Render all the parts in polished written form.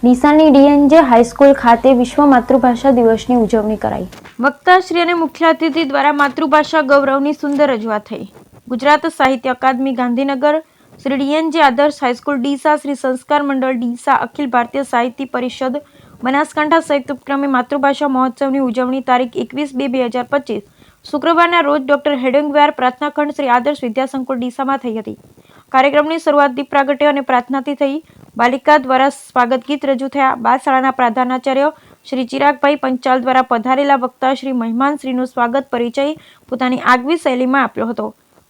ડીસાની ડીએનજે high school ખાતે વિશ્વ માતૃભાષા દિવસની ઉજવણી કરાઈ। વક્તાશ્રી અને મુખ્ય અતિથિ દ્વારા માતૃભાષા ગૌરવની સુંદર રજૂઆત થઈ। ગુજરાત સાહિત્ય અકાદમી ગાંધીનગર, શ્રી ડીએનજે આદર્શ હાઈસ્કૂલ ડીસા, શ્રી સંસ્કાર મંડળ ડીસા, અખિલ ભારતીય સાહિત્ય પરિષદ બનાસકાંઠા સંયુક્ત ઉપક્રમે માતૃભાષા મહોત્સવની ઉજવણી તારીખ 21/2/2025 શુક્રવારના રોજ ડોક્ટર હેડંગવાર પ્રાર્થના ખંડ શ્રી આદર્શ વિદ્યાસંકુલ ડીસામાં થઈ હતી। કાર્યક્રમની શરૂઆત દીપ પ્રાગટ્ય અને પ્રાર્થનાથી થઈ। બાલિકા દ્વારા સ્વાગત ગીત રજૂ થયા। બાળ શાળાના પ્રધાનાચાર્ય શ્રી ચિરાગભાઈ પંચાલ દ્વારા પધારેલા વક્તા શ્રી મહેમાનશ્રીનું સ્વાગત પરિચય પોતાની આગવી શૈલીમાં આપ્યો હતો।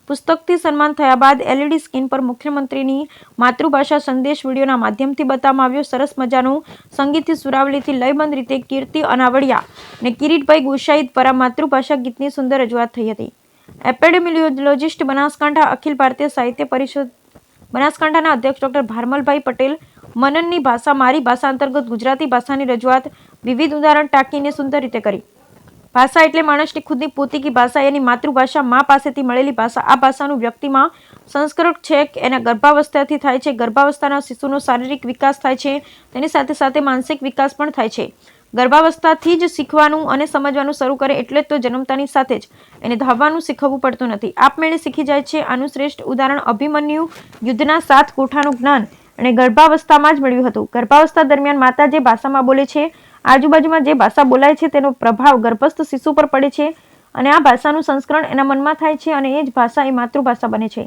પુસ્તકથી સન્માન થયા બાદ એલઈડી સ્ક્રીન પર મુખ્યમંત્રીની માતૃભાષા સંદેશ વિડીયોના માધ્યમથી બતાવવામાં આવ્યો। સરસ મજાનું સંગીતથી સુરાવલીથી લયબંધ રીતે કીર્તિ અનાવડિયા અને કિરીટભાઈ ગોસાઈ દ્વારા માતૃભાષા ગીતની સુંદર રજૂઆત થઈ હતી। એપિડેમિયોલોજિસ્ટ બનાસકાંઠા, અખિલ ભારતીય સાહિત્ય પરિષદ બનાસકાંઠાના અધ્યક્ષ ડોક્ટર ભારમલભાઈ પટેલ મનનની ભાષા મારી ભાષા અંતર્ગત ગુજરાતી ભાષાની રજૂઆત વિવિધ ઉદાહરણ ટાંકીને સુંદર રીતે કરી। ભાષા એટલે માણસની ખુદની પોતીકી ભાષા, એની માતૃભાષા, મા પાસેથી મળેલી ભાષા। આ ભાષાનું વ્યક્તિમાં સંસ્કૃત છે કે એના ગર્ભાવસ્થાથી થાય છે। ગર્ભાવસ્થાના શિશુનો શારીરિક વિકાસ થાય છે, તેની સાથે સાથે માનસિક વિકાસ પણ થાય છે। ગર્ભાવસ્થાથી જ શીખવાનું અને સમજવાનું શરૂ કરે એટલે તો જન્મતાની સાથે જ એને ધાવવાનું શીખવવું પડતું નથી, આપમેળે શીખી જાય છે। આનું શ્રેષ્ઠ ઉદાહરણ અભિમન્યુ યુદ્ધના 7 કોઠાનું જ્ઞાન અને ગર્ભાવસ્થામાં જ મળ્યું હતું। ગર્ભાવસ્થા દરમિયાન માતા જે ભાષામાં બોલે છે, આજુબાજુમાં જે ભાષા બોલાય છે તેનો પ્રભાવ ગર્ભસ્થ શિશુ પર પડે છે અને આ ભાષાનું સંસ્કરણ એના મનમાં થાય છે અને એ જ ભાષા એ માતૃભાષા બને છે।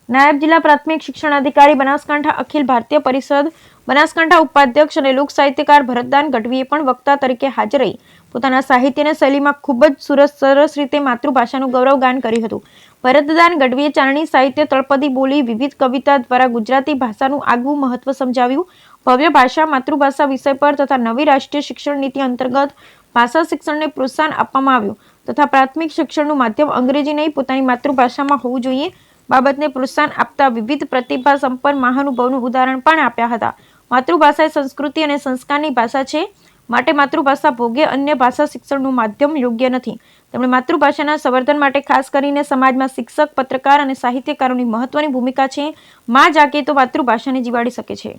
નાયબ જિલ્લા પ્રાથમિક શિક્ષણ અધિકારી બનાસકાંઠા, અખિલ ભારતીય પરિષદ બનાસકાંઠા ઉપાધ્યક્ષ અને લોક સાહિત્યકાર ભરતદાન ગઢવીએ પણ વક્તા તરીકે હાજર રહી પોતાના સાહિત્યની શૈલીમાં ખૂબ જ સરસ રીતે માતૃભાષાનું ગૌરવગાન કર્યું હતું। ભરતદાન ગઢવીએ ચારણી સાહિત્ય, તળપદી બોલી, વિવિધ કવિતા દ્વારા ગુજરાતી ભાષાનું આગવું મહત્વ સમજાવ્યું। ભવ્ય ભાષા માતૃભાષા વિષય પર તથા નવી રાષ્ટ્રીય શિક્ષણ નીતિ અંતર્ગત ભાષા શિક્ષણને પ્રોત્સાહન આપવામાં આવ્યું તથા પ્રાથમિક શિક્ષણનું માધ્યમ અંગ્રેજી નહીં પોતાની માતૃભાષામાં હોવું જોઈએ બાબતને પ્રોત્સાહન આપતા વિવિધ પ્રતિભા સંપન્ન મહાનુભાવોનું ઉદાહરણ પણ આપ્યા હતા। માતૃભાષા એ સંસ્કૃતિ અને સંસ્કારની ભાષા છે, માટે માતૃભાષા ભોગે અન્ય ભાષા શિક્ષણનું માધ્યમ યોગ્ય નથી। તેમણે માતૃભાષાના સંવર્ધન માટે ખાસ કરીને સમાજમાં શિક્ષક, પત્રકાર અને સાહિત્યકારોની મહત્વની ભૂમિકા છે। માં જાગે તો માતૃભાષાને જીવાડી શકે છે।